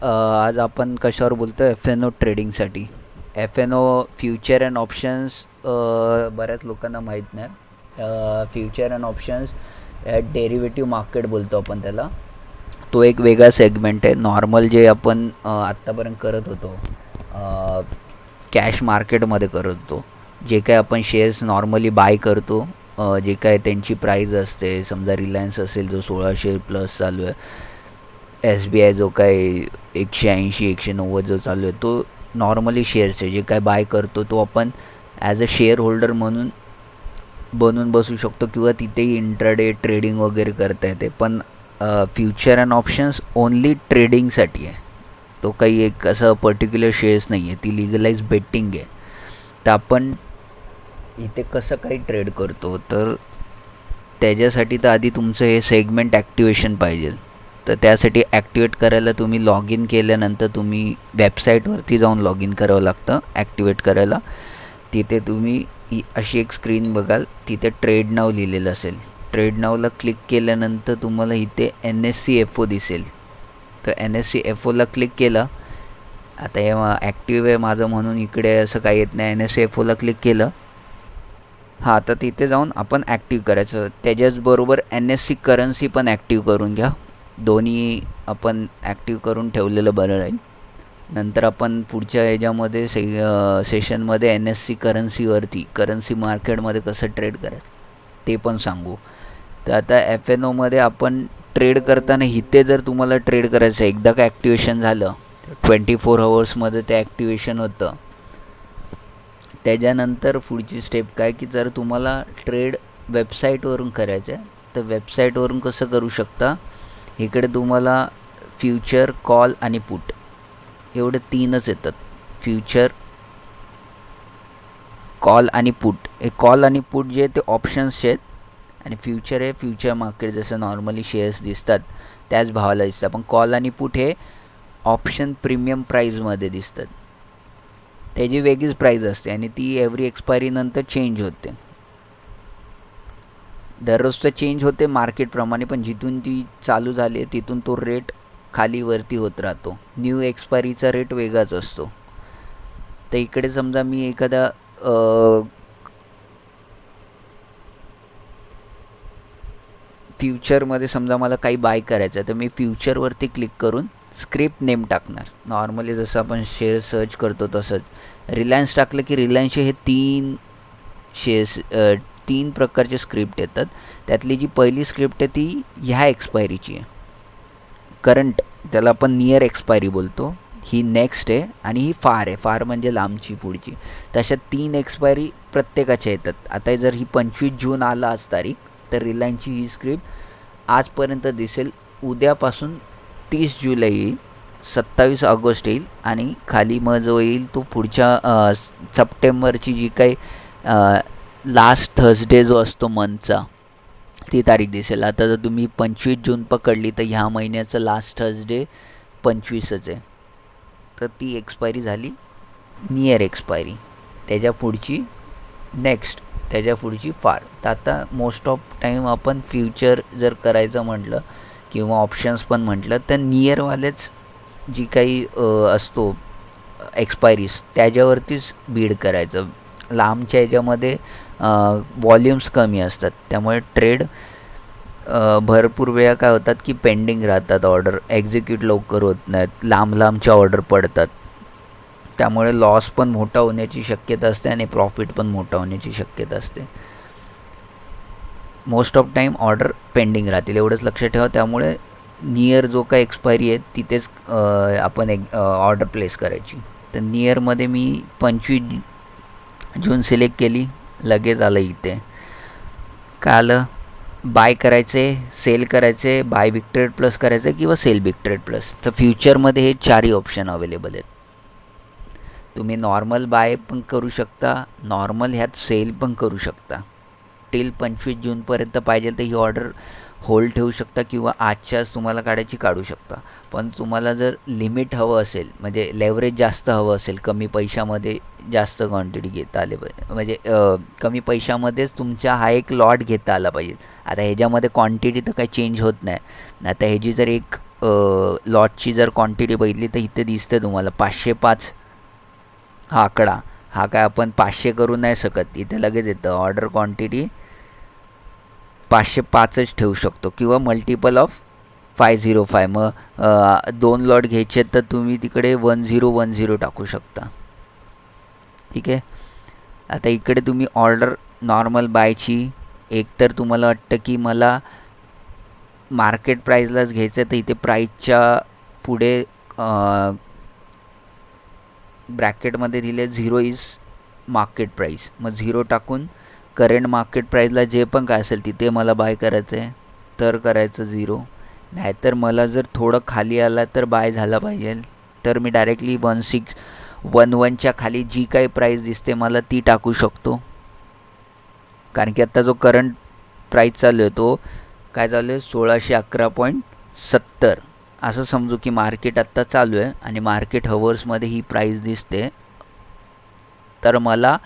आज आपण कशावर बोलतो एफ एन ओ ट्रेडिंगसाठी. F N O future and options बऱ्याच लोकांना माहीत नाही. Future and options derivative market बोलतो आपण त्याला. तो एक वेगळा सेगमेंट आहे. नॉर्मल जे आपण आत्तापर्यंत करत होतो कॅश मार्केटमध्ये करत होतो, जे काय आपण शेअर्स नॉर्मली बाय करतो, जे काय त्यांची प्राईज असते. समजा रिलायन्स असेल जो 1600 प्लस चालू आहे, एस बी आय जो काय 180 190 जो चालू आहे, तो नॉर्मली शेअर्स आहे. जे काय बाय करतो तो आपण ॲज अ शेअर होल्डर म्हणून बनून बसू शकतो किंवा तिथेही इंट्राडे ट्रेडिंग वगैरे करता येते. पण फ्युचर अँड ऑप्शन्स ओन्ली ट्रेडिंगसाठी आहे. तो काही एक असं पर्टिक्युलर शेअर्स नाही आहे, ती लिगलाइज बेटिंग आहे. तर आपण इथे कसं काही ट्रेड करतो, तर त्याच्यासाठी तर आधी तुमचं हे सेगमेंट ॲक्टिवेशन पाहिजे. तर त्यासाठी ॲक्टिवेट करायला तुम्ही लॉग इन केल्यानंतर तुम्ही वेबसाईटवरती जाऊन लॉग इन करावं लागतं ॲक्टिवेट करायला. तिथे तुम्ही अशी एक स्क्रीन बघाल, तिथे ट्रेड नाव लिहिलेलं असेल. ट्रेड नावला क्लिक केल्यानंतर तुम्हाला इथे NSE-FO दिसेल. तर NSE-FOला क्लिक केलं. आता हे ॲक्टिव्ह आहे माझं म्हणून इकडे असं काही येत नाही. NSE-FOला क्लिक केलं. हां, तर तिथे जाऊन आपण ॲक्टिव्ह करायचं. त्याच्याचबरोबर NSE करन्सी पण ॲक्टिव्ह करून घ्या. दोन्ही आपण ॲक्टिव्ह करून ठेवलेलं बरं राहील. नंतर आपण पुढच्या ह्याच्यामध्ये सेशनमध्ये NSE करन्सीवरती, करन्सी मार्केटमध्ये कसं ट्रेड करायचं ते पण सांगू. तर आता एफ एन ओमध्ये आपण ट्रेड करताना इथे जर तुम्हाला ट्रेड करायचं आहे, एकदा का ॲक्टिवेशन झालं 24 आवर्समध्ये ते ॲक्टिवेशन होतं. त्याच्यानंतर पुढची स्टेप काय, की जर तुम्हाला ट्रेड वेबसाईटवरून करायचं आहे तर वेबसाईटवरून कसं करू शकता. इकडे तुम्हाला फ्युचर, कॉल आणि पुट एवढे तीनच येतात. फ्युचर, कॉल आणि पुट. हे कॉल आणि पुट जे ते ऑप्शन्सचे आहेत आणि फ्युचर हे फ्युचर मार्केट जसं नॉर्मली शेअर्स दिसतात त्याच भावाला दिसतात. पण कॉल आणि पुट हे ऑप्शन प्रीमियम प्राईजमध्ये दिसतात. त्याची वेगळीच प्राईज असते आणि ती एव्हरी एक्सपायरीनंतर चेंज होते. दररोजचं चेंज होते मार्केटप्रमाणे, पण जिथून ती चालू झाली आहे तिथून तो रेट खाली वरती होत राहतो. न्यू एक्सपायरीचा रेट वेगळाच असतो. तर इकडे समजा मी एखादा फ्युचरमध्ये समजा मला काही बाय करायचं आहे, तर मी फ्युचरवरती क्लिक करून स्क्रिप्ट नेम टाकणार. नॉर्मली जसं आपण शेअर सर्च करतो तसंच रिलायन्स टाकलं की रिलायन्सचे हे तीन प्रकारचे स्क्रिप्ट येतात. त्यातली जी पहिली स्क्रिप्ट आहे ती ह्या एक्सपायरीची आहे, करंट, त्याला आपण नियर एक्सपायरी बोलतो. ही नेक्स्ट आहे आणि ही फार आहे. फार म्हणजे लांबची पुढची. तशा 3 एक्सपायरी प्रत्येकाच्या येतात. आता जर ही 25 जून आला आज तारीख, तर रिलायन्सची ही स्क्रिप्ट आजपर्यंत दिसेल. उद्यापासून 30 जुलै येईल, 27 ऑगस्ट येईल आणि खाली मग जो येईल तो पुढच्या सप्टेंबरची जी काही लास्ट थर्सडे जो असतो मंथचा, ती तारीख दिसेल. आता जर तुम्ही 25 जून पकडली तर ह्या महिन्याचं लास्ट थर्सडे 25च आहे. तर ती एक्सपायरी झाली नियर एक्सपायरी. त्याच्या पुढची नेक्स्ट, त्याच्या पुढची फार. तर आता मोस्ट ऑफ टाईम आपण फ्युचर जर करायचं म्हटलं किंवा ऑप्शन्स पण म्हटलं तर नियरवालेच जी काही असतो एक्सपायरीज त्याच्यावरतीच बीड करायचं. लांबच्या ह्याच्यामध्ये वॉल्यूम्स कमी असतात, त्यामुळे ट्रेड भरपूर वेळा काय होतात की पेंडिंग राहतात. ऑर्डर एक्झिक्यूट लवकर होत नाहीत, लांबच्या ऑर्डर पडतात. त्यामुळे लॉस पण मोठा होण्याची शक्यता असते आणि प्रॉफिट पण मोठा होण्याची शक्यता असते. Most of time order pending राहतील, एवढंच लक्षात ठेवा. त्यामुळे नियर जो काय एक्सपायरी आहे तिथेच आपण एक ऑर्डर प्लेस करायची. तर नियरमध्ये मी 25 जून सिलेक्ट केली, लगेच आलं इथे. काय आलं, बाय करायचे, सेल करायचे, बाय बिग ट्रेड प्लस करायचं किंवा सेल बिग ट्रेड प्लस. तर फ्युचरमध्ये हे चारही ऑप्शन अवेलेबल आहेत. तुम्ही नॉर्मल बाय पण करू शकता, नॉर्मल ह्यात सेल पण करू शकता. टिल 25 जूनपर्यंत पाहिजे तर ही ऑर्डर होल्ड ठेवू शकता किंवा आजच्याच तुम्हाला काढू शकता. पण तुम्हाला जर लिमिट हवं असेल, म्हणजे लेवरेज जास्त हवं असेल, कमी पैशामध्ये जास्त क्वांटिटी घेता आले पाहिजे, म्हणजे कमी पैशामध्येच तुमचा हा एक लॉट घेता आला पाहिजे. आता ह्याच्यामध्ये क्वांटिटी तर काही चेंज होत नाही. आता ह्याची जर एक लॉटची जर क्वांटिटी बघितली तर इथे दिसते तुम्हाला 505 हा आकडा. हा काय आपण 500 करू नाही शकत, इथे लगेच येतं ऑर्डर क्वांटिटी 505च ठेवू शकतो किंवा मल्टिपल ऑफ 505. मग 2 लॉट घ्यायचे तर तुम्ही तिकडे 1010 टाकू शकता. ठीक आहे. आता इकडे तुम्ही ऑर्डर नॉर्मल बायची, एकतर तुम्हाला वाटतं की मला मार्केट प्राईजलाच घ्यायचं आहे तर इथे प्राईजच्या पुढे ब्रॅकेटमध्ये दिले 0 इज मार्केट प्राईस. मग 0 टाकून करंट मार्केट प्राईजला जे पण काय असेल तिथे मला बाय करायचं आहे तर करायचं 0. नाहीतर मला जर थोडं खाली आला तर बाय झाला पाहिजे तर मी डायरेक्टली 1611च्या खाली जी काही प्राईस दिसते मला ती टाकू शकतो. कारण की आत्ता जो करंट प्राईस चालू आहे तो काय चालू आहे 1611.70 असं समजू की मार्केट आत्ता चालू आहे आणि मार्केट हवर्समध्ये ही प्राईस दिसते. तर मला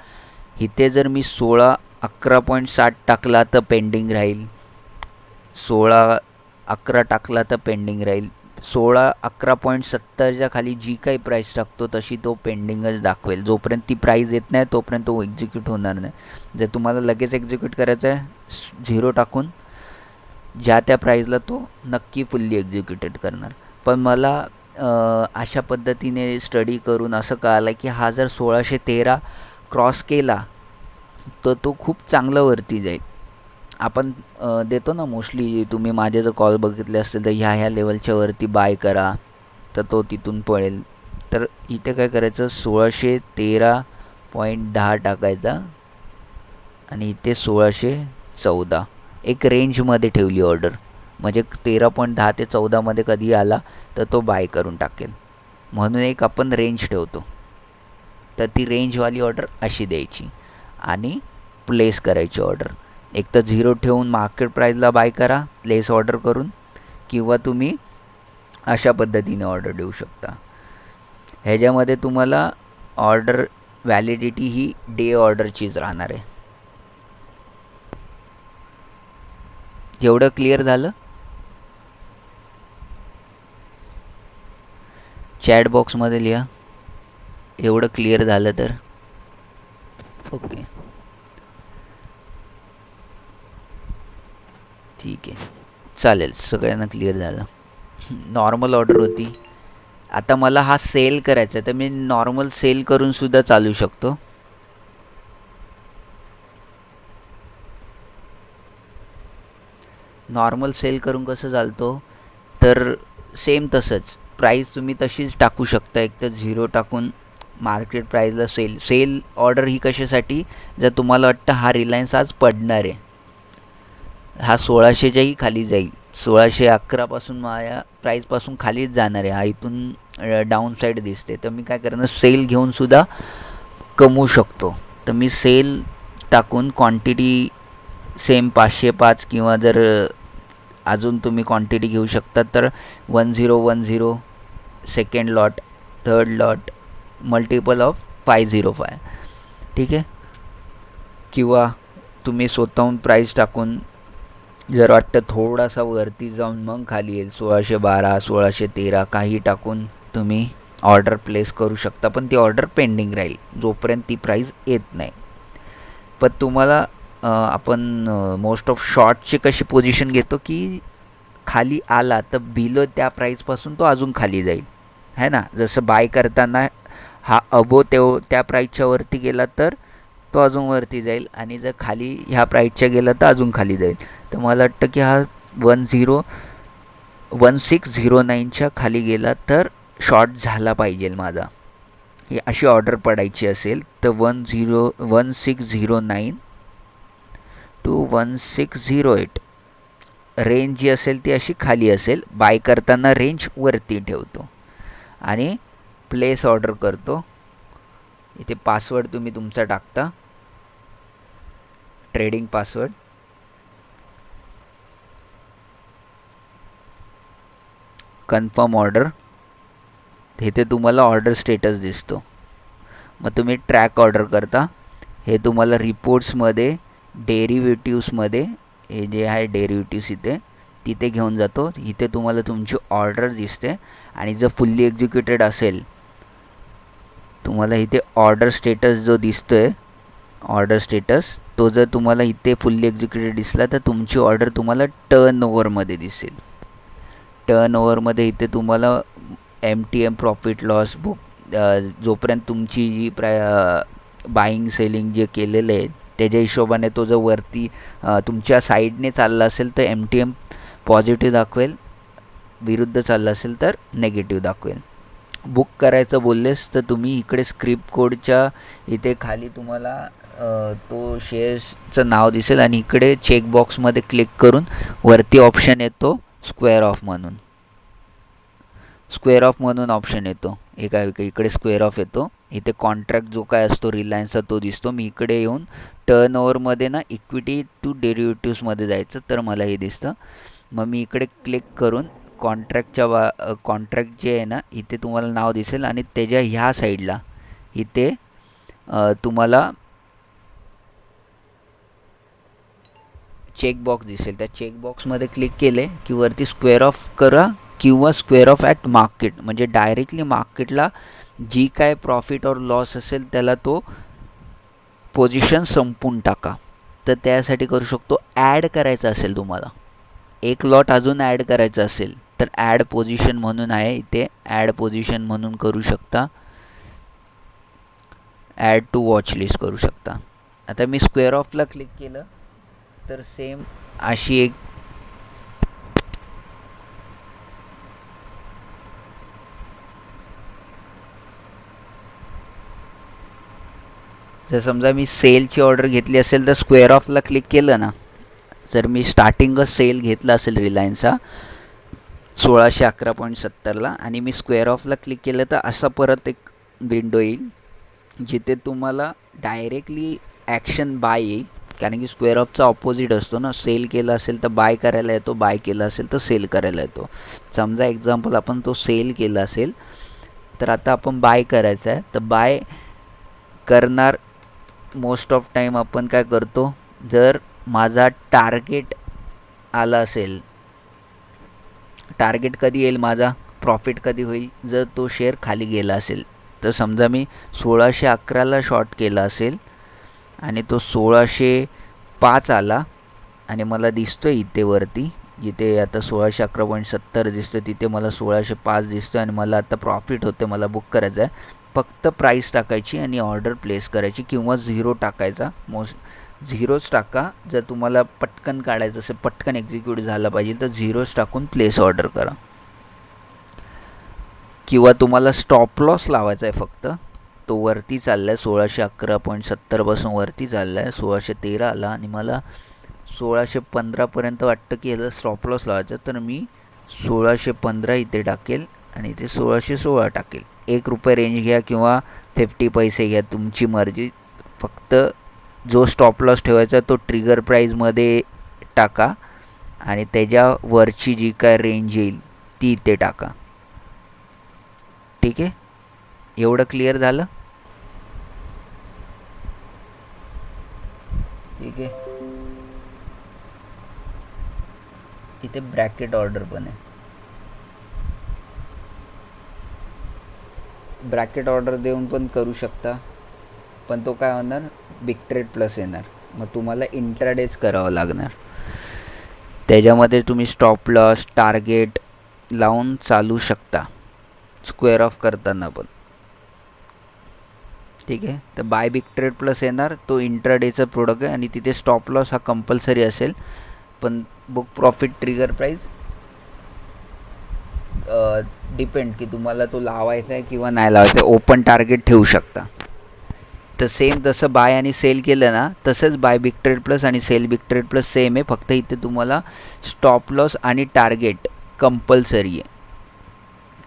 इथे जर मी 1611.60 टाकला तर पेंडिंग राहील, 1611 टाकला तर पेंडिंग राहील, 1611.70च्या खाली जी काही प्राईस टाकतो तशी तो पेंडिंगच दाखवेल. जोपर्यंत ती प्राईस येत नाही तोपर्यंत तो एक्झिक्यूट होणार नाही. जर तुम्हाला लगेच एक्झिक्यूट करायचं आहे 0 टाकून ज्या त्या प्राईजला तो नक्की फुल्ली एक्झिक्युटेड करणार. पण मला अशा पद्धतीने स्टडी करून असं कळालं की हा जर 1613 क्रॉस केला तर तो खूप चांगलं वरती जाईल. आपण देतो ना मोस्टली, तुम्ही माझे जर कॉल बघितले असतील तर ह्या लेवलच्या वरती बाय करा तर तो तिथून पळेल. तर इथे काय करायचं 1613.10 टाकायचा आणि इथे 1614 एक रेंजमध्ये ठेवली ऑर्डर, म्हणजे 13.10 ते 14मध्ये कधी आला तर तो बाय करून टाकेल. म्हणून एक आपण रेंज ठेवतो. तर ती रेंजवाली ऑर्डर अशी द्यायची आणि प्लेस करायची ऑर्डर. एक तर 0 ठेवून मार्केट प्राईजला बाय करा प्लेस ऑर्डर करून, किंवा तुम्ही अशा पद्धतीने ऑर्डर देऊ शकता. ह्याच्यामध्ये तुम्हाला ऑर्डर व्हॅलिडिटी ही डे ऑर्डरचीच राहणार आहे. एवढं क्लिअर झालं? चॅट बॉक्समध्ये लिहा एवढं क्लिअर झालं तर. ओके ठीक आहे, चालेल, सगळ्यांना क्लिअर झालं. नॉर्मल ऑर्डर होती. आता मला हा सेल करायचा आहे तर मी नॉर्मल सेल करून सुद्धा चालू शकतो. नॉर्मल सेल करून कसं चालतो तर सेम तसंच प्राईस तुम्ही तशीच टाकू शकता. एक तर 0 टाकून मार्केट प्राईजला सेल ऑर्डर ही कशासाठी, जर तुम्हाला वाटतं हा रिलायन्स आज पडणार आहे, हा 1600च्याही खाली जाईल, 1611पासून माझ्या प्राईजपासून खालीच जाणार आहे, हा इथून डाऊन साईड दिसते, तर मी काय करणार सेल घेऊन सुद्धा कमवू शकतो. तर मी सेल टाकून क्वांटिटी सेम 505 किंवा जर अजून तुम्ही क्वांटिटी घेऊ शकता तर 1010 second lot, third lot, multiple of 505. ठीक आहे. किंवा तुम्ही स्वतःहून प्राईस टाकून जर वाटतं थोडासा वरती जाऊन मग खाली येईल 1612 1613 काही टाकून तुम्ही ऑर्डर प्लेस करू शकता. पण ती ऑर्डर पेंडिंग राहील जोपर्यंत ती प्राईस येत नाही. पण तुम्हाला आपण मोस्ट ऑफ शॉर्टची कशी पोझिशन घेतो की खाली आला तर बिलो त्या प्राईजपासून तो अजून खाली जाईल, है ना. जसं बाय करताना हा अबो त्या प्राईजच्या वरती गेला तर तो अजून वरती जाईल आणि जर खाली ह्या प्राईजच्या गेला तर अजून खाली जाईल. तर मला वाटतं की हा 1609च्या खाली गेला तर शॉर्ट झाला पाहिजे माझा. ही अशी ऑर्डर पडायची असेल तर 1609 टू 1608 रेंज जी असेल ती अशी खाली असेल. बाय करताना रेंज वरती ठेवतो आणि प्लेस ऑर्डर करतो. इथे पासवर्ड तुम्ही तुमचा टाकता, ट्रेडिंग पासवर्ड, कन्फर्म ऑर्डर. इथे तुम्हाला ऑर्डर स्टेटस दिसतो. मग तुम्ही ट्रॅक ऑर्डर करता. हे तुम्हाला रिपोर्ट्समध्ये डेरिव्हेटिव्समध्ये हे जे आहे डेरिव्हेटिव्स इथे तिथे घेऊन जातो. इथे तुम्हाला तुमची ऑर्डर दिसते आणि जर फुल्ली एक्झिक्युटेड असेल, तुम्हाला इथे ऑर्डर स्टेटस जो दिसतोय, ऑर्डर स्टेटस तो जर तुम्हाला इथे फुल्ली एक्झिक्युटेड दिसला तर तुमची ऑर्डर तुम्हाला टर्नओव्हरमध्ये दिसेल. टर्नओव्हरमध्ये इथे तुम्हाला MTM प्रॉफिट लॉस बुक जोपर्यंत तुमची जी बाईंग सेलिंग जे केलेलं आहे त्याच्या हिशोबाने तो जर वरती तुमच्या साईडने चालला असेल तर MTM पॉझिटिव्ह दाखवेल, विरुद्ध चाललं असेल तर निगेटिव्ह दाखवेल. बुक करायचं बोललेस तर तुम्ही इकडे स्क्रिप्ट कोडच्या इथे खाली तुम्हाला तो शेअर्सचं नाव दिसेल आणि इकडे चेकबॉक्समध्ये क्लिक करून वरती ऑप्शन येतो स्क्वेअर ऑफ म्हणून. स्क्वेअर ऑफ म्हणून ऑप्शन येतो इकडे स्क्वेअर ऑफ येतो. इथे कॉन्ट्रॅक्ट जो काय असतो रिलायन्सचा तो दिसतो. मी इकडे येऊन टर्नओव्हरमध्ये ना इक्विटी टू डेरिव्हेटिव्समध्ये जायचं तर मला हे दिसतं. मग मी इकडे क्लिक करून कॉन्ट्रॅक्ट जे आहे ना इथे तुम्हाला नाव दिसेल आणि त्याच्या ह्या साईडला इथे तुम्हाला चेकबॉक्स दिसेल. त्या चेकबॉक्समध्ये क्लिक केले की वरती स्क्वेअर ऑफ करा किंवा स्क्वेअर ऑफ ॲट मार्केट, म्हणजे डायरेक्टली मार्केटला जी काय प्रॉफिट और लॉस असेल त्याला तो पोझिशन संपून टाका. तर त्यासाठी करू शकतो. ॲड करायचं असेल तुम्हाला एक लॉट अजून ॲड करायचं असेल तर ॲड पोझिशन म्हणून आहे इथे, ॲड पोझिशन म्हणून करू शकता. ॲड टू वॉच लिस्ट करू शकता. आता मी स्क्वेअर ऑफला क्लिक केलं तर सेम अशी एक जर समजा मी सेलची ऑर्डर घेतली असेल तर स्क्वेअर ऑफला क्लिक केलं ना, जर मी स्टार्टिंगच सेल घेतला असेल रिलायन्सचा 1611.70ला आणि मी स्क्वेअर ऑफला क्लिक केलं तर असा परत एक विंडो येईल जिथे तुम्हाला डायरेक्टली ॲक्शन बाय येईल. कारण की स्क्वेअर ऑफचा ऑपोजिट असतो ना, सेल केला असेल तर बाय करायला येतो, बाय केला असेल तर सेल करायला येतो. समजा एक्झाम्पल आपण तो सेल केला असेल तर आता आपण बाय करायचं आहे तर बाय करणार. मोस्ट ऑफ टाईम आपण काय करतो, जर माझा टार्गेट आला असेल, टार्गेट कधी येईल माझा, प्रॉफिट कधी होईल जर तो शेअर खाली गेला असेल. तर समजा मी 1611ला शॉर्ट केला असेल आणि तो 1605 आला आणि मला दिसतो इथे वरती जिथे आता 1611.70 दिसतं तिथे मला 1605 दिसतं आणि मला आता प्रॉफिट होते, मला बुक करायचं आहे. फक्त प्राईस टाकायची आणि ऑर्डर प्लेस करायची किंवा 0 टाकायचा. झिरोच टाका. जर तुम्हाला पटकन काढायचं असेल, पटकन एक्झिक्यूट झाला पाहिजे तर 0च टाकून प्लेस ऑर्डर करा. किंवा तुम्हाला स्टॉप लॉस लावायचा आहे फक्त, तो वरती चालला आहे 1611.70पासून वरती चालला आहे, 1613 आला आणि मला 1615पर्यंत वाटतं की याला स्टॉप लॉस लावायचा. तर मी 1615 इथे टाकेल आणि इथे 1616 टाकेल. ₹1 रेंज घ्या किंवा 50 पैसे घ्या, तुमची मर्जी. फक्त जो स्टॉप लॉस ठेवायचा तो ट्रिगर प्राईजमध्ये टाका आणि त्याच्यावरची जी काय रेंज येईल ती इथे टाका. ठीक आहे, एवढं क्लिअर झालं. ठीक आहे, इथे ब्रॅकेट ऑर्डर पण आहे. ब्रॅकेट ऑर्डर देऊन पण करू शकता, पण तो काय होणार, बिग ट्रेड प्लस येणार. मग तुम्हाला इंट्राडेच करावं लागणार. त्याच्यामध्ये तुम्ही स्टॉप लॉस टार्गेट लावून चालू शकता स्क्वेअर ऑफ करताना पण. ठीक आहे, तर बाय बिग ट्रेड प्लस येणार, तो इंट्राडेचा प्रोडक्ट आहे आणि तिथे स्टॉप लॉस हा कंपल्सरी असेल. पण book profit trigger price depend की तुम्हाला तो लावायचा आहे किंवा नाही लावायचा आहे. ओपन टार्गेट ठेवू शकता. तर सेम जसं बाय आणि सेल केलं ना तसंच बाय बिग ट्रेड प्लस आणि sell big trade plus same आहे. फक्त इथे तुम्हाला स्टॉप लॉस आणि टार्गेट कंपल्सरी आहे.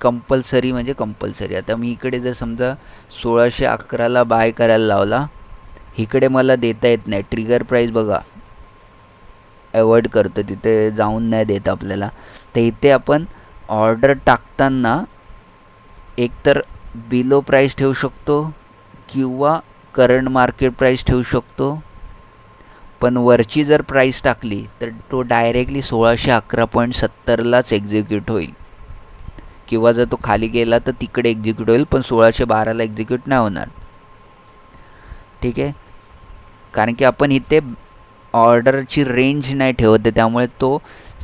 कंपल्सरी म्हणजे कंपल्सरी. आता मी इकडे जर समजा 1611ला बाय करायला लावला, इकडे मला देता येत नाही. ट्रिगर प्राईस बघा अवॉइड करतो, तिथे जाऊन नाही देत आपल्याला. तर इथे आपण ऑर्डर टाकताना एकतर बिलो प्राईस ठेवू शकतो किंवा करंट मार्केट प्राईस ठेवू शकतो. पण वरची जर प्राईस टाकली तर तो डायरेक्टली 1611.70लाच एक्झिक्यूट होईल, किंवा जर तो खाली गेला तर तिकडे एक्झिक्यूट होईल, पण 1612ला एक्झिक्यूट नाही होणार. ठीक आहे, कारण की आपण इथे ऑर्डरची रेंज नाही ठेवत आहे, त्यामुळे तो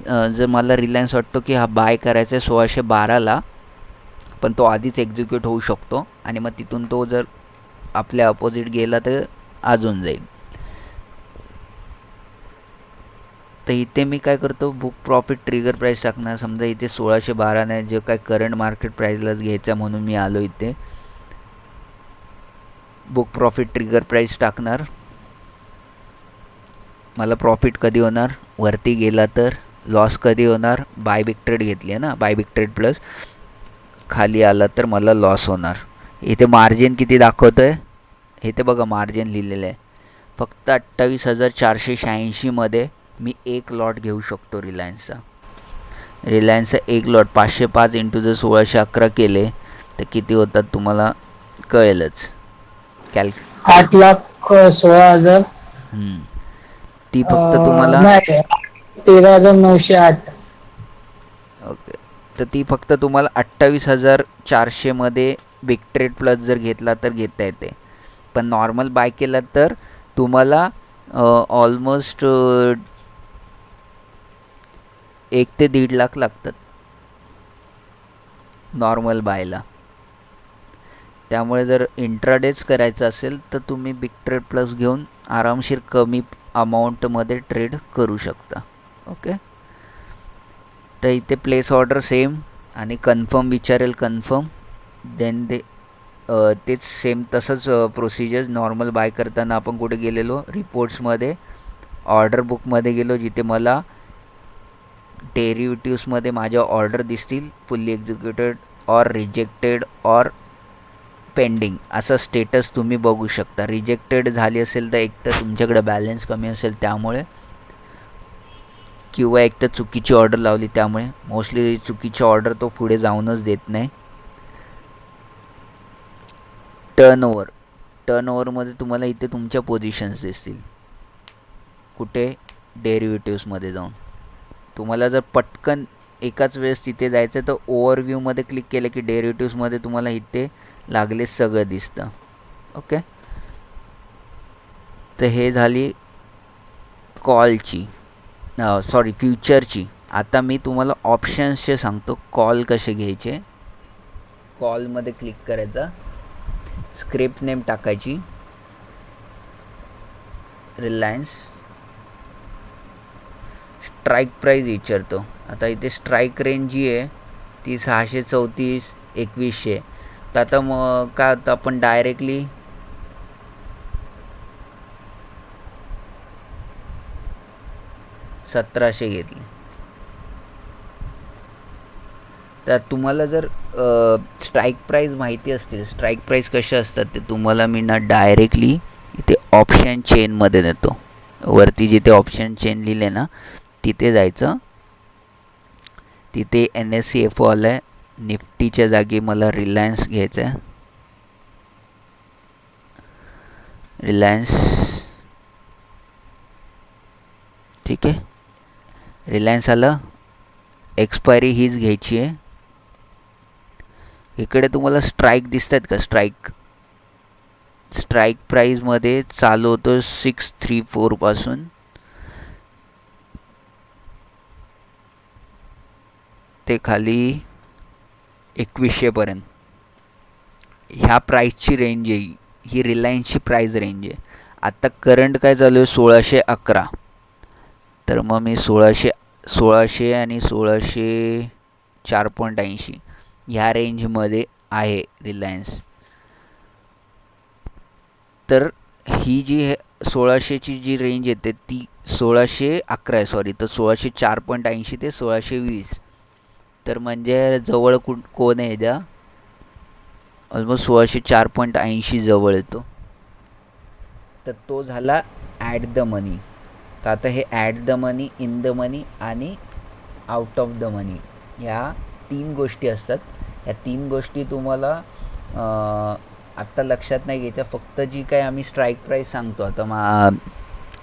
जर मला रिलायन्स वाटतो की हा बाय करायचा आहे 1612ला, पण तो आधीच एक्झिक्यूट होऊ शकतो आणि मग तिथून तो जर आपल्या अपोजिट गेला तर अजून जाईल. तर इथे मी काय करतो, बुक प्रॉफिट ट्रिगर प्राईस टाकणार. समजा इथे 1612 जे काय करंट मार्केट प्राईसलाच घ्यायचा म्हणून मी आलो इथे. बुक प्रॉफिट ट्रिगर प्राईस टाकणार. मला प्रॉफिट कधी होणार, वरती गेला तर. लॉस कधी होणार, बाय बिग ट्रेड घेतली आहे ना, बाय बिग ट्रेड प्लस खाली आला तर मला लॉस होणार. इथे मार्जिन किती दाखवतं आहे, इथे बघा मार्जिन लिहिलेलं आहे. फक्त 28,486मध्ये मी एक लॉट घेऊ शकतो रिलायन्सचा. रिलायन्सचा एक लॉट 505 इंटू जर 1611 केले तर किती होतात तुम्हाला कळेलच. 8,16,000. ती फक्त तुम्हाला 13,908. ओके, तर ती फक्त तुम्हाला 28,400मध्ये बिग ट्रेड प्लस जर घेतला तर घेता येते. पण नॉर्मल बाय केला तर तुम्हाला ऑलमोस्ट 1 ते 1.5 लाख लागतात नॉर्मल बायला. त्यामुळे जर इंट्राडेच करायचं असेल तर तुम्ही बिग ट्रेड प्लस घेऊन आरामशीर कमी अमाऊंटमध्ये ट्रेड करू शकता. ओके, तर इथे प्लेस ऑर्डर सेम आणि कन्फर्म विचारेल, कन्फर्म. देन तेच सेम तसंच प्रोसिजर. नॉर्मल बाय करताना आपण कुठे गेलेलो, रिपोर्ट्समध्ये ऑर्डर बुकमध्ये गेलो, जिथे मला डेरिव्हेटिव्समध्ये माझ्या ऑर्डर दिसतील, fully executed or rejected or pending असं स्टेटस तुम्ही बघू शकता. रिजेक्टेड झाली असेल तर एक तर तुमच्याकडे बॅलन्स कमी असेल त्यामुळे, किंवा एक तर चुकीची ऑर्डर लावली त्यामुळे. मोस्टली चुकीची ऑर्डर तो पुढे जाऊनच देत नाही. टर्नओव्हरमध्ये तुम्हाला इथे तुमच्या पोझिशन्स दिसतील, कुठे डेरिव्हेटिव्समध्ये जाऊन. तुम्हाला जर पटकन एकाच वेळेस तिथे जायचं तर ओव्हरव्ह्यूमध्ये क्लिक केलं की डेरिव्हेटिव्समध्ये तुम्हाला इथे लागले सगळं दिसतं. ओके, तर हे झाली कॉलची, सॉरी फ्युचरची. आता मी तुम्हाला ऑप्शन्सचे सांगतो कॉल कसे घ्यायचे. कॉलमध्ये क्लिक करायचा, स्क्रिप्ट नेम टाकायची रिलायन्स, स्ट्राईक प्राईज विचारतो. आता इथे स्ट्राईक रेंज जी आहे ती 634 2100. तर आता मग काय होतं, आपण डायरेक्टली $1700 घेतली. तर तुम्हाला जर स्ट्राईक प्राईज माहिती असतील, स्ट्राईक प्राईज कशा असतात ते तुम्हाला मी ना डायरेक्टली इथे ऑप्शन चेनमध्ये नेतो. वरती जिथे ऑप्शन चेन लिहिले ना तिथे जायचं. तिथे NSE आलं आहे. निफ्टीच्या जागी मला रिलायन्स घ्यायचं आहे. रिलायन्स, ठीक आहे, रिलायन्स आलं. एक्सपायरी हीच घ्यायची आहे. इकडे तुम्हाला स्ट्राईक दिसत आहेत का, स्ट्राईक प्राईजमध्ये चालू होतो 634 पासून ते खाली 2100 पर्यंत. ह्या प्राईसची रेंज आहे ही, रिलायन्सची प्राईज रेंज आहे. आता करंट काय चालू आहे 1611. तर मग मी 1600 आणि 1604.80 ह्या रेंजमध्ये आहे रिलायन्स. तर ही जी 1600ची जी रेंज येते ती 1611 आहे, सॉरी, तर 1604.80 ते 1620. तर म्हणजे जवळ कोण आहे ह्याच्या, ऑलमोस्ट 1604.80 जवळ येतो. तर तो झाला ॲट द मनी. तर आता हे at the money, in the money आणि आउट ऑफ द मनी ह्या 3 गोष्टी असतात. या 3 गोष्टी तुम्हाला आत्ता लक्षात नाही घ्यायच्या. फक्त जी काय आम्ही स्ट्राईक प्राईस सांगतो, आता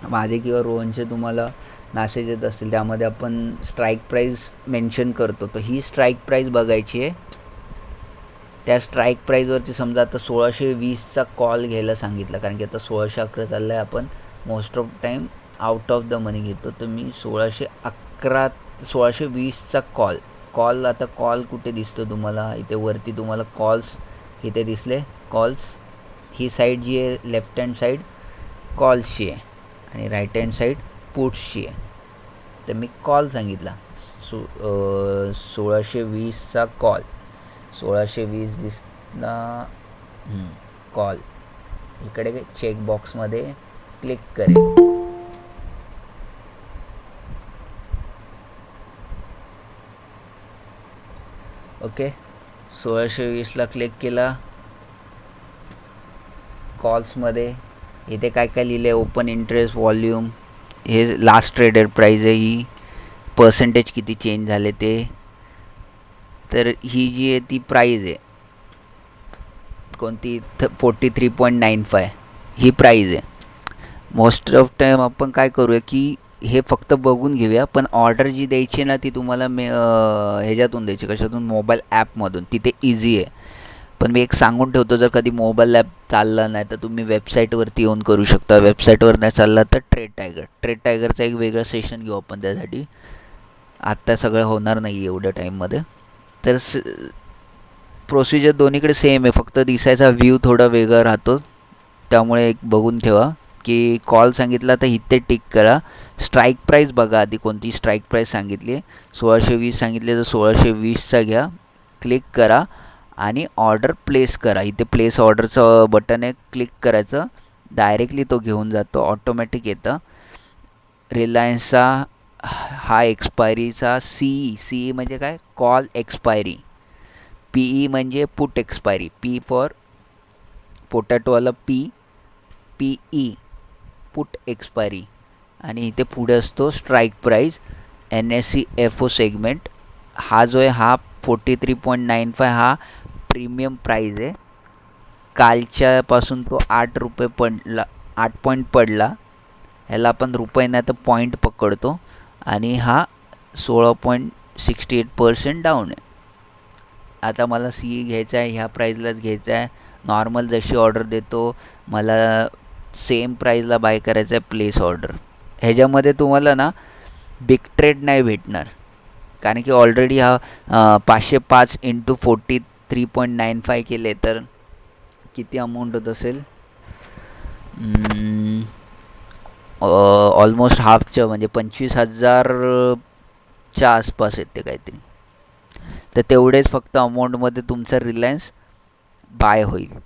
माझे किंवा रोहनचे तुम्हाला मॅसेज येत असतील, त्यामध्ये आपण स्ट्राईक प्राईस मेन्शन करतो. तर ही स्ट्राईक प्राईस बघायची आहे. त्या स्ट्राईक प्राईजवरती समजा आता 1620चा कॉल घ्यायला सांगितला, कारण की आता 1611 चाललं आहे. आपण most of time out of the money घेतो. तर मी 1620चा कॉल आता कॉल कुठे दिसतो तुम्हाला, इथे वरती तुम्हाला कॉल्स इथे दिसले. कॉल्स ही साईड जी आहे लेफ्ट हँड साईड कॉल्सची आहे आणि राईट हँड साईड पुट्सची आहे. तर मी कॉल सांगितला 1620चा कॉल. 1620 दिसला कॉल, इकडे चेकबॉक्समध्ये क्लिक करेल. ओके, 1620ला क्लिक केला. कॉल्समध्ये इथे काय काय लिहिले, ओपन इंटरेस्ट, व्हॉल्यूम, हे लास्ट ट्रेडेड प्राईज आहे, ही पर्सेंटेज किती चेंज झाले ते. तर ही जी आहे ती प्राईज आहे कोणती, 43.95 ही प्राईज आहे. मोस्ट ऑफ टाईम आपण काय करूया की हे फक्त बघून घेऊया, पण ऑर्डर जी द्यायची ना ती तुम्हाला ह्याच्यातून द्यायची, कशातून, मोबाईल ॲपमधून. तिथे इझी आहे. पण मी एक सांगून ठेवतो, जर कधी मोबाईल ॲप चालला नाही तर तुम्ही वेबसाईटवरती येऊन करू शकता. वेबसाईटवर नाही चालला तर ट्रेड टायगरचा एक वेगळं सेशन घेऊ आपण त्यासाठी. आत्ता सगळं होणार नाही एवढ्या टाईममध्ये. तर प्रोसिजर दोन्हीकडे सेम आहे, फक्त दिसायचा व्ह्यू थोडा वेगळा राहतो. त्यामुळे एक बघून ठेवा की कॉल सांगितला तर इथे टिक करा. स्ट्राईक प्राईस बघा आधी कोणती स्ट्राईक प्राईस सांगितली आहे. 1620 सांगितले तर 1620चा घ्या, क्लिक करा आणि ऑर्डर प्लेस करा. इथे प्लेस ऑर्डरचं बटन आहे, क्लिक करायचं, डायरेक्टली तो घेऊन जातो, ऑटोमॅटिक येतं. रिलायन्सचा हा एक्सपायरीचा सी म्हणजे काय, कॉल एक्सपायरी. PE म्हणजे पुट एक्सपायरी, P फॉर पोटॅटोवाला PE पुट एक्सपायरी. आणि इथे पुढे असतो strike price. NSE FO segment हा जो आहे हा 43.95 हा प्रीमियम प्राईज आहे. कालच्यापासून तो 8 रुपये पडला, 8 पॉईंट पडला. ह्याला आपण रुपये नाही तर पॉईंट पकडतो. आणि हा 16.68% डाऊन आहे. आता मला CE घ्यायचा आहे, ह्या प्राईजलाच घ्यायचा आहे. नॉर्मल जशी ऑर्डर देतो मला सेम प्राईजला बाय करायचं आहे, प्लेस ऑर्डर. ह्याच्यामध्ये तुम्हाला ना बिग ट्रेड नाही भेटणार, कारण की ऑलरेडी हा 505 इंटू 43.95 केले तर किती अमाऊंट होत असेल, ऑलमोस्ट हाफचं म्हणजे 25,000च्या आसपास येते काहीतरी. तर तेवढेच फक्त अमाऊंटमध्ये तुमचा रिलायन्स बाय होईल.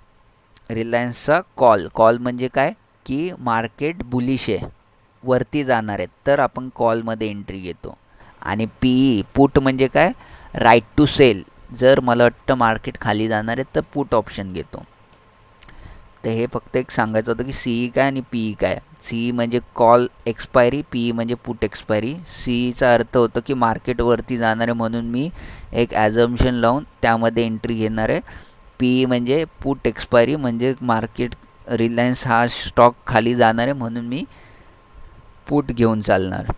रिलायन्सचा कॉल म्हणजे काय की मार्केट बुलिश आहे, वरती जाणार आहेत, तर आपण कॉलमध्ये एंट्री घेतो. आणि PE पुट म्हणजे काय, राईट टू सेल. जर मला वाटतं मार्केट खाली जाणार आहे तर पुट ऑप्शन घेतो. तर हे फक्त एक सांगायचं होतं की CE काय आणि PE काय. CE म्हणजे कॉल एक्सपायरी, PE म्हणजे पुट एक्सपायरी. CEचा अर्थ होतं की मार्केटवरती जाणार आहे म्हणून मी एक ॲझम्पशन लावून त्यामध्ये एंट्री घेणार आहे. PE म्हणजे पुट एक्सपायरी, म्हणजे मार्केट रिलायन्स हा स्टॉक खाली जाणार आहे म्हणून मी पुट घेऊन चालणार.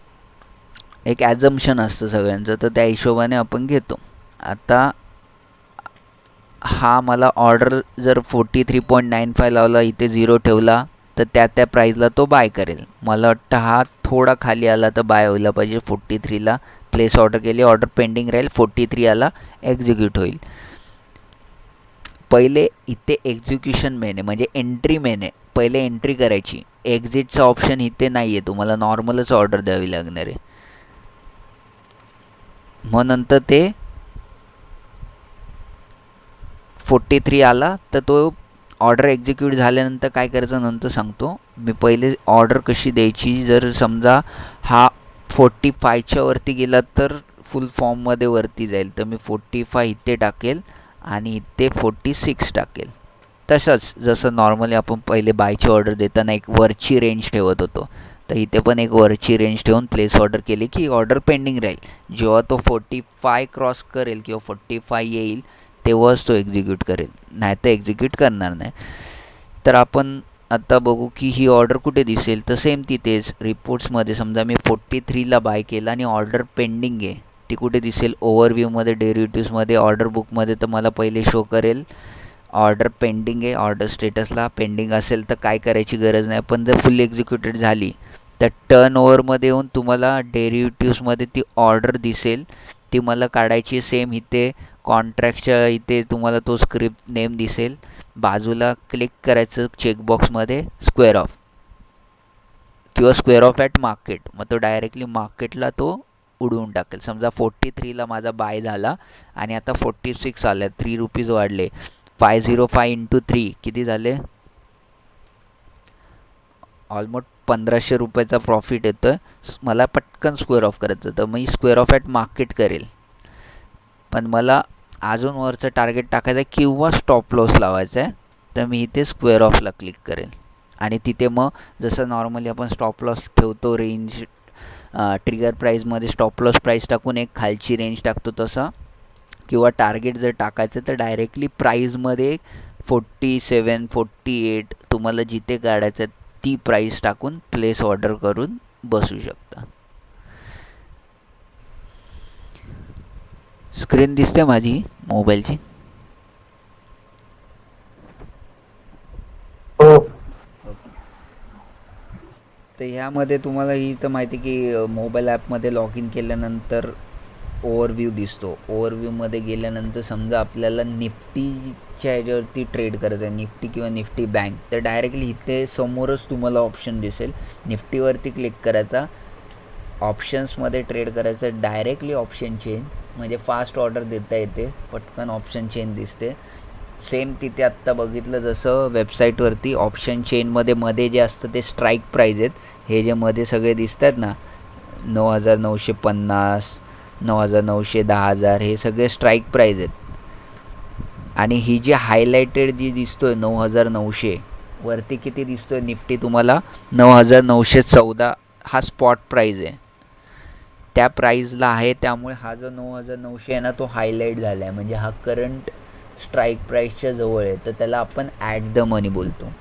एक ॲझम्पशन असतं सगळ्यांचं, तर त्या हिशोबाने आपण घेतो. आता हा मला ऑर्डर जर 43.95 लावला, इथे 0 ठेवला तर त्या प्राईजला तो बाय करेल. मला वाटतं हा थोडा खाली आला तर बाय व्हायला पाहिजे. 43ला प्लेस ऑर्डर केली, ऑर्डर पेंडिंग राहील, 43 आला एक्झिक्यूट होईल. पहिले इथे एक्झिक्युशन मेन आहे, म्हणजे एंट्री मेन आहे. पहिले एंट्री करायची, एक्झिटचा ऑप्शन इथे नाही आहे, तुम्हाला नॉर्मलच ऑर्डर द्यावी लागणार आहे. मग नंतर ते 43 आला तर तो ऑर्डर एक्झिक्यूट झाल्यानंतर काय करायचं नंतर सांगतो. मी पहिले ऑर्डर कशी द्यायची, जर समजा हा 45च्या वरती गेला तर फुल फॉर्ममध्ये वरती जाईल, तर मी 45 इथे टाकेल आणि इथे 46 टाकेल. तसंच जसं नॉर्मली आपण पहिले बायची ऑर्डर देताना एक वरची रेंज ठेवत होतो, तर इथे पण एक वरची रेंज ठेवून प्लेस ऑर्डर केली की ऑर्डर पेंडिंग राहील. जेव्हा तो 45 क्रॉस करेल किंवा 45 येईल तेव्हाच तो एक्झिक्यूट करेल, नाही तर एक्झिक्यूट करणार नाही. तर आपण आता बघू की ही ऑर्डर कुठे दिसेल. तर सेम तिथेच रिपोर्ट्समध्ये समजा मी 43ला बाय केला आणि ऑर्डर पेंडिंग आहे, ती कुठे दिसेल ओव्हरव्ह्यूमध्ये डेरिव्हेटिव्समध्ये ऑर्डर बुकमध्ये. तर मला पहिले शो करेल ऑर्डर पेंडिंग आहे. ऑर्डर स्टेटसला पेंडिंग असेल तर काय करायची गरज नाही, पण जर फुल्ली एक्झिक्युटेड झाली तर टर्न ओव्हरमध्ये येऊन तुम्हाला डेरिव्हेटिव्समध्ये ती ऑर्डर दिसेल. ती मला काढायची. सेम इथे कॉन्ट्रॅक्टच्या इथे तुम्हाला तो स्क्रिप्ट नेम दिसेल. बाजूला क्लिक करायचं चेकबॉक्समध्ये स्क्वेअर ऑफ किंवा स्क्वेअर ऑफ ॲट मार्केट. मग तो डायरेक्टली मार्केटला तो उडवून टाकेल. समजा 43ला माझा बाय झाला आणि आता 46 आलं, 3 रुपीज वाढले. 505 इंटू 3 किती झाले? ऑलमोस्ट 1500 रुपयाचा प्रॉफिट येतो आहे. मला पटकन स्क्वेअर ऑफ करायचं, तर मी स्क्वेअर ऑफ ॲट मार्केट करेल. पण मला अजून वरचं टार्गेट टाकायचं आहे किंवा स्टॉप लॉस लावायचा आहे, तर मी इथे स्क्वेअर ऑफला क्लिक करेल. आणि तिथे मग जसं नॉर्मली आपण स्टॉप लॉस ठेवतो रेंज, ट्रिगर प्राईजमध्ये स्टॉप लॉस प्राईस टाकून एक खालची रेंज टाकतो तसं, किंवा टार्गेट जर टाकायचं तर डायरेक्टली प्राईजमध्ये 47, 48 तुम्हाला जिथे काढायचं आहे ती प्राईस टाकून प्लेस ऑर्डर करून बसू शकता. स्क्रीन दिसते माझी मोबाईलची? हो. तर ह्यामध्ये तुम्हाला ही तर माहिती की मोबाईल ॲपमध्ये लॉग इन केल्यानंतर ओव्हरव्ह्यू दिसतो. ओव्हरव्ह्यूमध्ये गेल्यानंतर समजा आपल्याला निफ्टीच्या ह्याच्यावरती ट्रेड करायचं आहे, निफ्टी किंवा निफ्टी बँक, तर डायरेक्टली इथे समोरच तुम्हाला ऑप्शन दिसेल. निफ्टीवरती क्लिक करायचा, ऑप्शन्समध्ये ट्रेड करायचं, डायरेक्टली ऑप्शन चेंज, म्हणजे फास्ट ऑर्डर देता येते, पटकन ऑप्शन चेंज दिसते. सेम तिथे आत्ता बघितलं जसं वेबसाईटवरती ऑप्शन चेनमध्ये मध्ये जे असतं ते स्ट्राईक प्राईज आहेत. हे जे मध्ये सगळे दिसतात ना, 9950, 9900, 10,000, हे सगळे स्ट्राईक प्राईज आहेत. आणि ही जी हायलाइटेड जी दिसतोय 9900 वरती किती दिसतोय निफ्टी तुम्हाला? 9914 हा स्पॉट प्राईज आहे, त्या प्राईजला आहे. त्यामुळे हा जो 9900 आहे ना तो हायलाईट झाला आहे, म्हणजे हा करंट स्ट्राईक प्राईसच्या जवळ आहे, तर त्याला आपण ॲट द मनी बोलतो.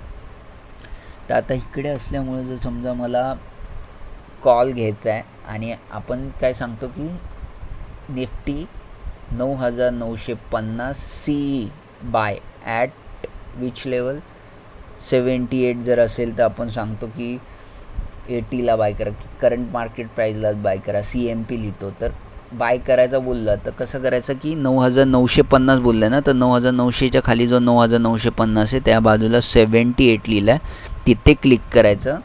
तर आता इकडे असल्यामुळे जर समजा मला कॉल घ्यायचा आहे आणि आपण काय सांगतो की Nifty 9950 CE buy at which level 78 जर असेल तर आपण सांगतो की 80ला बाय करा, की करंट मार्केट प्राईजलाच बाय करा. CMP लिहितो. तर बाय करायचा बोलला तर कसं करायचं की 9950 बोललं ना, तर 9900च्या खाली जो 9950 आहे त्या बाजूला 78 लिहिलं आहे, तिथे क्लिक करायचं.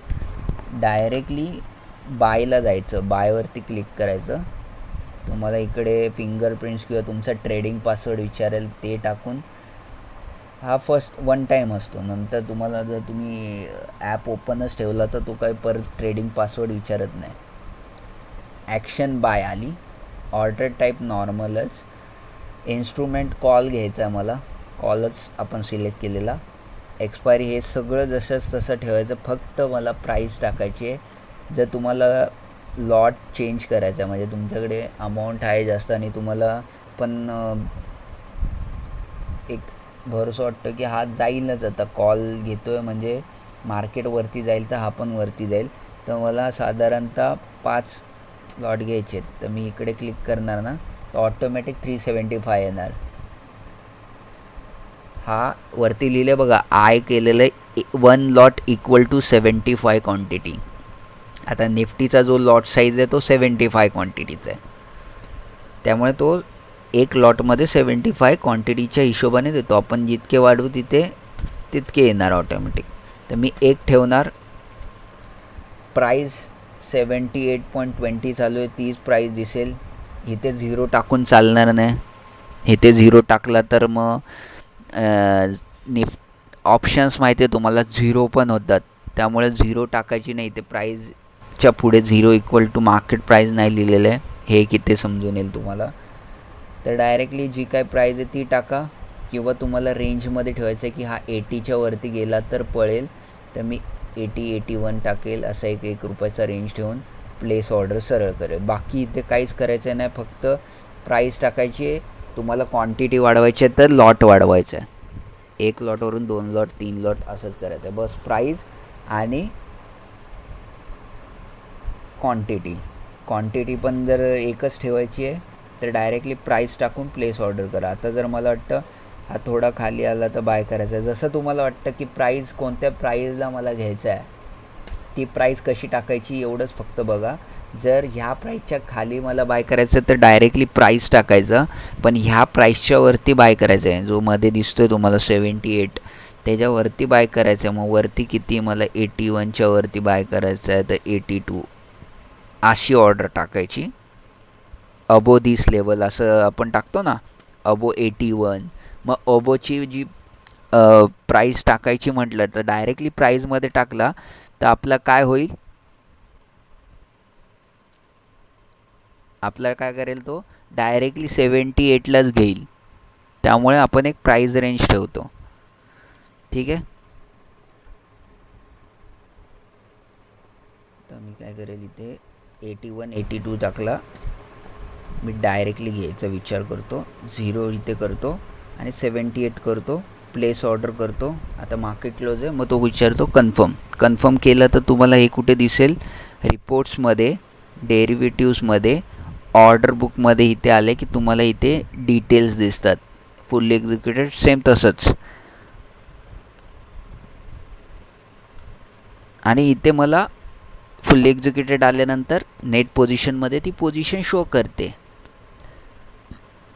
डायरेक्टली बायला जायचं, बायवरती क्लिक करायचं. तुम्हाला इकडे फिंगरप्रिंट्स किंवा तुमचा ट्रेडिंग पासवर्ड विचारेल, ते टाकून हा फर्स्ट वन टाईम असतो. नंतर तुम्हाला जर तुम्ही ॲप ओपनच ठेवला तर तो काही परत ट्रेडिंग पासवर्ड विचारत नाही. ॲक्शन बाय आली, ऑर्डर टाईप नॉर्मलच, इन्स्ट्रुमेंट कॉल घ्यायचा आहे मला, कॉलच आपण सिलेक्ट केलेला. एक्सपायरी हे सगळं जसंच तसं ठेवायचं, फक्त मला प्राईस टाकायची आहे. जर तुम्हाला लॉट चेंज करायचा म्हणजे तुमच्याकडे अमाऊंट आहे जास्त आणि तुम्हाला पण एक भरोसा वाटतं की हा जाईलच, आता कॉल घेतो आहे म्हणजे मार्केट वरती जाईल तर हा पण वरती जाईल, तर मला साधारणतः 5 लॉट घ्यायचे आहेत. तर मी इकडे क्लिक करणार ना, तर ऑटोमॅटिक 375 येणार. हा वरती लिहिले बघा, आय केलेलं आहे 1 लॉट इक्वल टू 75 क्वांटिटी. आता निफ्टीचा जो लॉट साईज आहे तो 75 क्वांटिटीचा आहे, त्यामुळे तो एक लॉटमध्ये 75 क्वांटिटीच्या हिशोबाने देतो. आपण जितके वाढवू तितके येणार ऑटोमॅटिक. तर मी एक ठेवणार. प्राईस 78.20 चालू आहे, तीच प्राईस दिसेल. इथे 0 टाकून चालणार नाही, इथे 0 टाकला तर मग ऑप्शन्स माहिती आहे तुम्हाला 0 पण होतात, त्यामुळे 0 टाकायची नाही. इथे प्राईजच्या पुढे 0 इक्वल टू मार्केट प्राईस नाही लिहिलेलं आहे, हे किती समजून येईल तुम्हाला. तर डायरेक्टली जी काय प्राईज आहे ती टाका, किंवा तुम्हाला रेंजमध्ये ठेवायचं आहे की हा 80च्या वरती गेला तर पळेल, तर मी 80, 81 टाकेल. असा एक रुपयाचा रेंज ठेवून प्लेस ऑर्डर सरळ करेल. बाकी इथे काहीच करायचं नाही, फक्त प्राईस टाकायची आहे. तुम्हाला क्वांटिटी वाढवायची आहे तर लॉट वाढवायचा आहे. 1 लॉटवरून 2 लॉट 3 लॉट असंच करायचं आहे. बस प्राईस आणि क्वांटिटी पण जर एकच ठेवायची आहे तर डायरेक्टली प्राईस टाकून प्लेस ऑर्डर करा. आता जर मला वाटतं हा थोडा खाली आला तर बाय करायचा आहे. जसं तुम्हाला वाटतं की प्राईस कोणत्या प्राईजला मला घ्यायचं आहे, ती प्राईस कशी टाकायची एवढंच फक्त बघा. जर ह्या प्राईसच्या खाली मला बाय करायचं तर डायरेक्टली प्राईस टाकायचं, पण ह्या प्राईसच्या वरती बाय करायचं आहे. जो मध्ये दिसतोय तुम्हाला 78 त्याच्यावरती बाय करायचं आहे. मग वरती किती मला 81च्या वरती बाय करायचं आहे तर 82 अशी ऑर्डर टाकायची. अबो दिस लेवल असं आपण टाकतो ना, अबो 81. मग अबोची जी प्राईस टाकायची म्हटलं तर डायरेक्टली प्राईजमध्ये टाकला तर आपला काय होईल, आपल्याला काय करेल तो डायरेक्टली 78लाच घेईल. त्यामुळे आपण एक प्राईज रेंज ठेवतो. ठीक आहे. तर मी काय करेल इथे 81 82 टाकला. मी डायरेक्टली घ्यायचा विचार करतो, 0 इथे करतो आणि 78 करतो, प्लेस ऑर्डर करतो. आता मार्केट क्लोज आहे, मग तो विचारतो कन्फर्म केलं तर तुम्हाला हे कुठे दिसेल, रिपोर्ट्समध्ये, डेरिव्हेटिव्समध्ये, ऑर्डर बुकमध्ये इथे आले की तुम्हाला इथे डिटेल्स दिसतात. फुल्ली एक्झिक्युटेड सेम तसंच. आणि इथे मला फुल्ली एक्झिक्युटेड आल्यानंतर नेट पोझिशनमध्ये ती पोझिशन शो करते.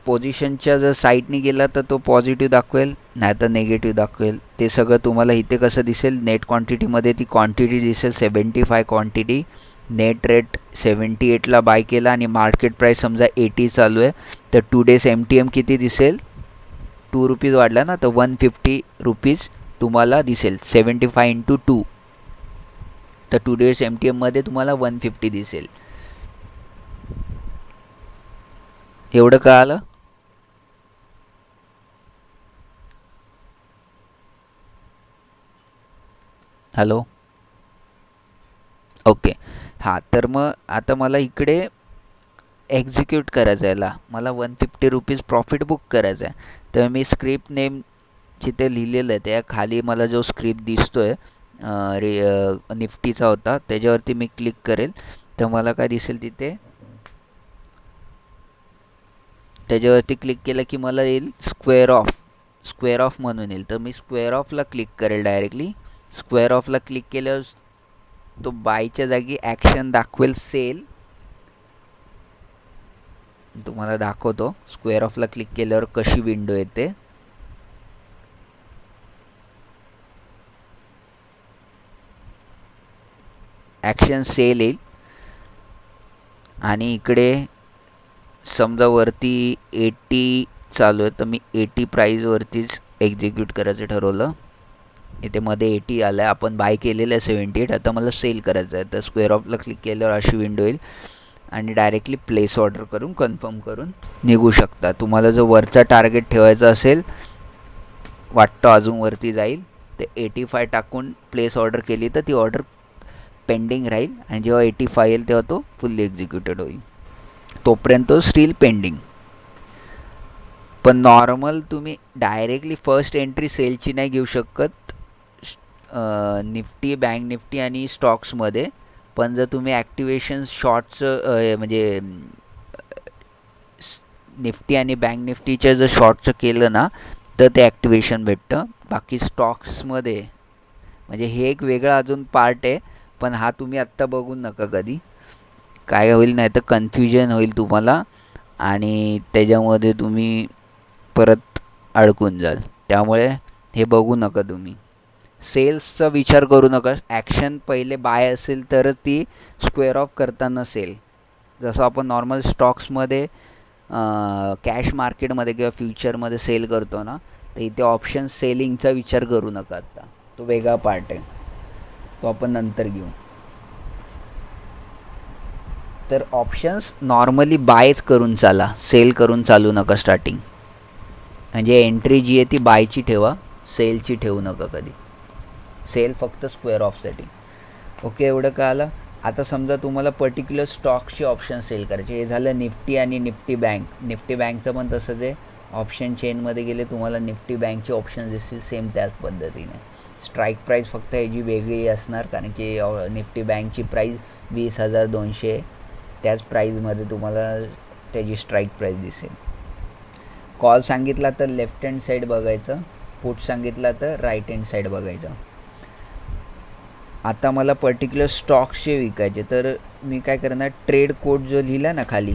पोझिशनच्या जर साईडनी गेला तर तो पॉझिटिव्ह दाखवेल, नाही तर निगेटिव्ह दाखवेल. ते सगळं तुम्हाला इथे कसं दिसेल, नेट क्वांटिटीमध्ये ती क्वांटिटी दिसेल 75 क्वांटिटी. नेट रेट 78ला बाय केला आणि मार्केट प्राईस समजा 80 चालू आहे तर टुडेस MTM किती दिसेल, 2 रुपीज वाढला ना तर 150 रुपीज तुम्हाला दिसेल. 75 इंटू 2 तर टुडेस MTMमध्ये तुम्हाला 150 दिसेल. एवढं कळालं? Hello, okay. हां, तर मग आता मला इकडे एक्झिक्यूट करायचं आहे, याला मला 150 रुपीज प्रॉफिट बुक करायचं आहे. तर मी स्क्रिप्ट नेम जिथे लिहिलेलं आहे त्या खाली मला जो स्क्रिप्ट दिसतो आहे निफ्टीचा होता त्याच्यावरती मी क्लिक करेल तर मला काय दिसेल तिथे, त्याच्यावरती क्लिक केलं की मला येईल स्क्वेअर ऑफ म्हणून येईल. तर मी स्क्वेअर ऑफला क्लिक करेल डायरेक्टली. स्क्वेअर ऑफला क्लिक केल्यावर तो बायच्या जागी ॲक्शन दाखवेल सेल. तुम्हाला दाखवतो स्क्वेअर ऑफला क्लिक केल्यावर कशी विंडो येते. ॲक्शन सेल येईल आणि इकडे समजा वरती 80 चालू आहे तर मी 80 प्राईजवरतीच एक्झिक्यूट करायचं ठरवलं. इथे मध्ये 80 आलं आहे, आपण बाय केलेलं आहे 78. आता मला सेल करायचं आहे तर स्क्वेअर ऑफला क्लिक केल्यावर अशी विंडो येईल आणि डायरेक्टली प्लेस ऑर्डर करून कन्फर्म करून निघू शकता. तुम्हाला जर वरचा टार्गेट ठेवायचा असेल, वाटतं अजून वरती जाईल, तर 85 टाकून प्लेस ऑर्डर केली तर ती ऑर्डर पेंडिंग राहील आणि जेव्हा 85 येईल तेव्हा तो फुल्ली एक्झिक्युटेड होईल. तोपर्यंत स्टील पेंडिंग. पण नॉर्मल तुम्ही डायरेक्टली फर्स्ट एंट्री सेलची नाही घेऊ शकत निफ्टी, बँक निफ्टी आणि स्टॉक्समध्ये. पण जर तुम्ही ॲक्टिवेशन शॉर्टचं म्हणजे निफ्टी आणि बँक निफ्टीच्या जर शॉर्टचं केलं ना तर ते ॲक्टिवेशन भेटतं. बाकी स्टॉक्समध्ये म्हणजे हे एक वेगळा अजून पार्ट आहे, पण हा तुम्ही आत्ता बघू नका कधी. काय होईल नाही तर कन्फ्युजन होईल तुम्हाला आणि त्याच्यामध्ये तुम्ही परत अडकून जाल. त्यामुळे हे बघू नका तुम्ही. सेल्सचा विचार करू नका. ॲक्शन पहिले बाय असेल तरच ती स्क्वेअर ऑफ करताना सेल. जसं आपण नॉर्मल स्टॉक्समध्ये कॅश मार्केटमध्ये किंवा फ्युचरमध्ये सेल करतो ना, तर इथे ऑप्शन सेलिंगचा विचार करू नका आत्ता. तो वेगळा पार्ट आहे, तो आपण नंतर घेऊ. तर ऑप्शन्स नॉर्मली बायच करून चाला, सेल करून चालू नका स्टार्टिंग. म्हणजे एंट्री जी आहे ती बायची ठेवा, सेलची ठेवू नका कधी. सेल फक्त स्क्वेअर ऑफसाठी. ओके, एवढं कळालं. आता समजा तुम्हाला पर्टिक्युलर स्टॉक्सचे ऑप्शन सेल करायचे. हे झालं निफ्टी आणि निफ्टी बँक. निफ्टी बँकचं पण तसंच आहे, ऑप्शन चेनमध्ये गेले तुम्हाला निफ्टी बँकचे ऑप्शन दिसतील सेम त्याच पद्धतीने. स्ट्राईक प्राईस फक्त ह्याची वेगळी असणार कारण की निफ्टी बँकची प्राईस 20,200 त्याच प्राईजमध्ये तुम्हाला त्याची स्ट्राईक प्राईस दिसेल. कॉल सांगितला तर लेफ्ट हँड साईड बघायचं, पुट सांगितला तर राईट हँड साईड बघायचं. आता मला पर्टिक्युलर स्टॉक्सचे विकायचे तर मी काय करणार, ट्रेड कोड जो लिहिला ना खाली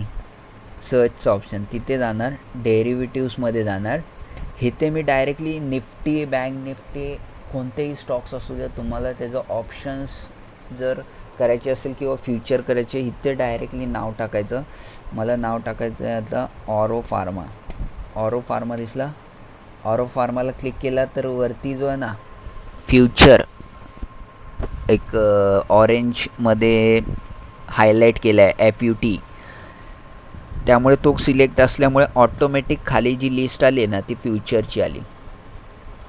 सर्चचं ऑप्शन तिथे जाणार, डेरिव्हेटिव्समध्ये जाणार. इथे मी डायरेक्टली निफ्टी, बँक निफ्टी कोणतेही स्टॉक्स असू द्या तुम्हाला त्याचं ऑप्शन्स जर करायचे असेल किंवा फ्युचर करायचे इथे डायरेक्टली नाव टाकायचं. मला नाव टाकायचं आहे आता ऑरो फार्मा. ऑरो फार्मा दिसला, ऑरो फार्माला क्लिक केला तर वरती जो आहे ना फ्युचर एक ऑरेंजमध्ये हायलाईट केला आहे FUT, त्यामुळे तो सिलेक्ट असल्यामुळे ऑटोमॅटिक खाली जी लिस्ट आली आहे ना ती फ्युचरची आली.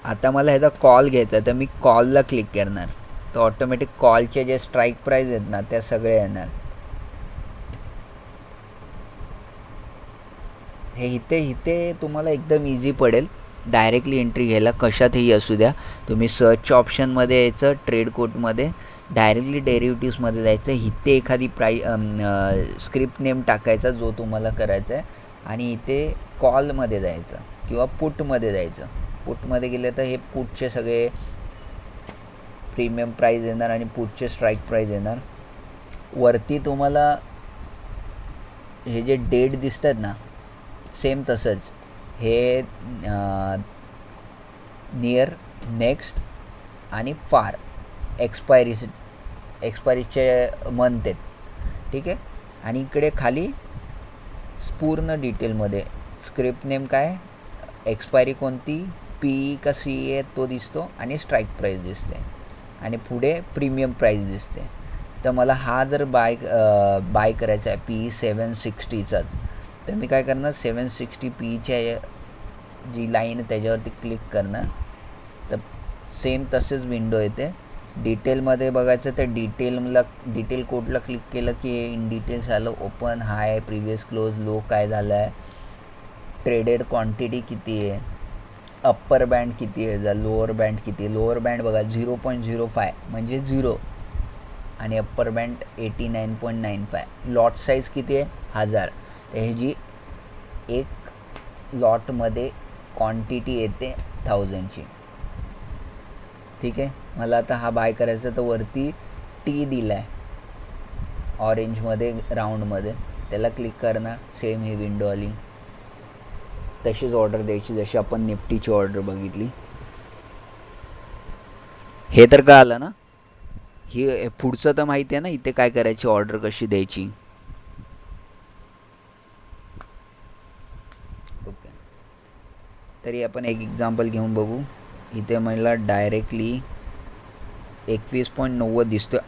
आता मला ह्याचा कॉल घ्यायचा तर मी कॉलला क्लिक करणार तर ऑटोमॅटिक कॉलचे जे स्ट्राईक प्राईस आहेत ना त्या सगळे येणार. हे इथे तुम्हाला एकदम इझी पडेल डायरेक्टली एंट्री घ्यायला. कशातही असू द्या तुम्ही सर्चच्या ऑप्शनमध्ये यायचं, ट्रेड कोटमध्ये डायरेक्टली डेरिव्हेटिव्समध्ये जायचं. इथे एखादी स्क्रिप्ट नेम टाकायचा जो तुम्हाला करायचा आहे आणि इथे कॉलमध्ये जायचं किंवा पुटमध्ये जायचं. पुटमध्ये गेले तर हे पुटचे सगळे प्रीमियम प्राईज येणार आणि पुटचे स्ट्राईक प्राईज येणार. वरती तुम्हाला हे जे डेट दिसतात ना सेम तसंच हे नियर, नेक्स्ट आणि फार एक्सपायरीचे मंथ आहेत, ठीक आहे. आणि इकडे खाली पूर्ण डिटेलमध्ये स्क्रिप्ट नेम काय, एक्सपायरी कोणती, PE का CE तो दिसतो आणि स्ट्राईक प्राईस दिसते आणि पुढे प्रीमियम प्राईस दिसते. तर मला हा जर बाय करायचा आहे PE 760चाच तर मी काय करणार, 760 PEच्या जी लाईन आहे त्याच्यावरती क्लिक करणार तर सेम तसेच विंडो येते. डिटेलमध्ये बघायचं तर डिटेल कोडला क्लिक केलं की इन डिटेल्स आलं, ओपन, हाय, प्रिव्हियस क्लोज, लो काय झालं आहे, ट्रेडेड क्वांटिटी किती आहे, अप्पर बँड किती आहे, लोअर बँड किती आहे. लोअर बँड बघा 0.05 म्हणजे 0 आणि अप्पर बँड 89.95. लॉट साईज किती आहे 1000. तर हे जी एक लॉटमध्ये क्वांटिटी येते 1000ची, ठीक आहे. मला आता हा बाय करायचा तर वरती T दिला आहे ऑरेंजमध्ये राऊंडमध्ये, त्याला क्लिक करणार. सेम ही विंडो आली. तशीच ऑर्डर द्यायची जशी आपण निफ्टीची ऑर्डर बघितली. हे तर का आलं ना, ही पुढचं तर माहिती आहे ना इथे काय करायची, ऑर्डर कशी द्यायची. ओके, तरी आपण एक एक्झाम्पल घेऊन बघू. इथे मला डायरेक्टली 21.90 दिसतोय.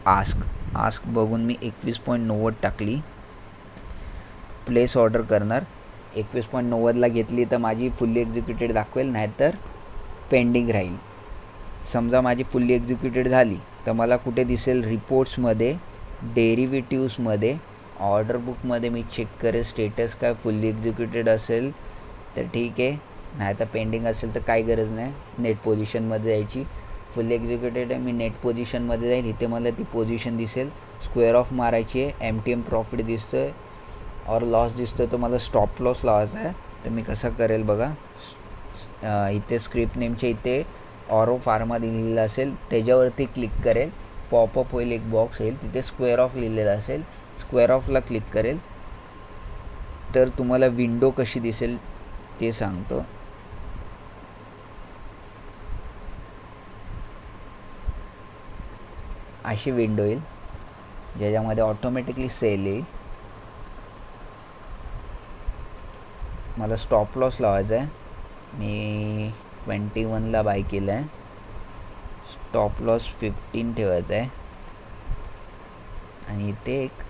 आस्क बघून मी 21.90 टाकली. प्लेस ऑर्डर करणार. 21.90ला घेतली तर माझी फुल्ली एक्झिक्युटेड दाखवेल, नाहीतर पेंडिंग राहील. समजा माझी फुल्ली एक्झिक्युटेड झाली तर मला कुठे दिसेल, रिपोर्ट्समध्ये, डेरिव्हेटिव्समध्ये, ऑर्डर बुकमध्ये मी चेक करेल स्टेटस काय. फुल्ली एक्झिक्युटेड असेल तर ठीक आहे, नाही तर पेंडिंग असेल तर काही गरज नाही. नेट पोझिशनमध्ये जायची. फुल्ली एक्झिक्युटेड आहे, मी नेट पोझिशनमध्ये जाईल. इथे मला ती पोझिशन दिसेल. स्क्वेअर ऑफ मारायची आहे. MTM प्रॉफिट दिसतं आहे और लॉस दिसतो तर मला स्टॉप लॉस लावायचा आहे. तर मी कसं करेल बघा, इथे स्क्रिप्ट नेमच्या इथे ऑरो फार्मा दिलेलं असेल त्याच्यावरती क्लिक करेल. पॉपअप होईल, एक बॉक्स येईल, तिथे स्क्वेअर ऑफ लिहिलेलं असेल. स्क्वेअर ऑफला क्लिक करेल तर तुम्हाला विंडो कशी दिसेल ते सांगतो. अशी विंडो येईल ज्याच्यामध्ये ऑटोमॅटिकली सेल येईल. मला स्टॉप लॉस लावायचा आहे. मी 21ला बाय केलं आहे. स्टॉप लॉस 15 ठेवायचा आहे आणि इथे एक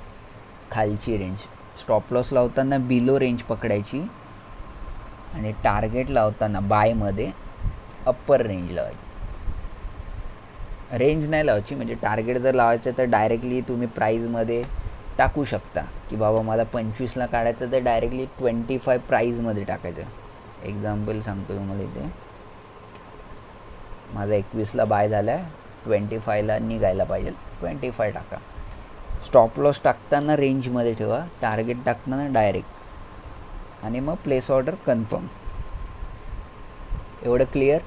खालची रेंज. स्टॉप लॉस लावताना बिलो रेंज पकडायची आणि टार्गेट लावताना बायमध्ये अप्पर रेंज लावायची. रेंज नाही लावायची, म्हणजे टार्गेट जर लावायचं तर डायरेक्टली तुम्ही प्राईजमध्ये टाकू शकता की बाबा मला 25ला काढायचं तर डायरेक्टली 25 प्राईजमध्ये टाकायचं. एक्झाम्पल सांगतो तुम्हाला इथे. माझा 21ला बाय झाला आहे, 25ला निघायला पाहिजे, 25 टाका. स्टॉप लॉस टाकताना रेंजमध्ये ठेवा, टार्गेट टाकताना डायरेक्ट, आणि मग प्लेस ऑर्डर कन्फर्म. एवढं क्लिअर.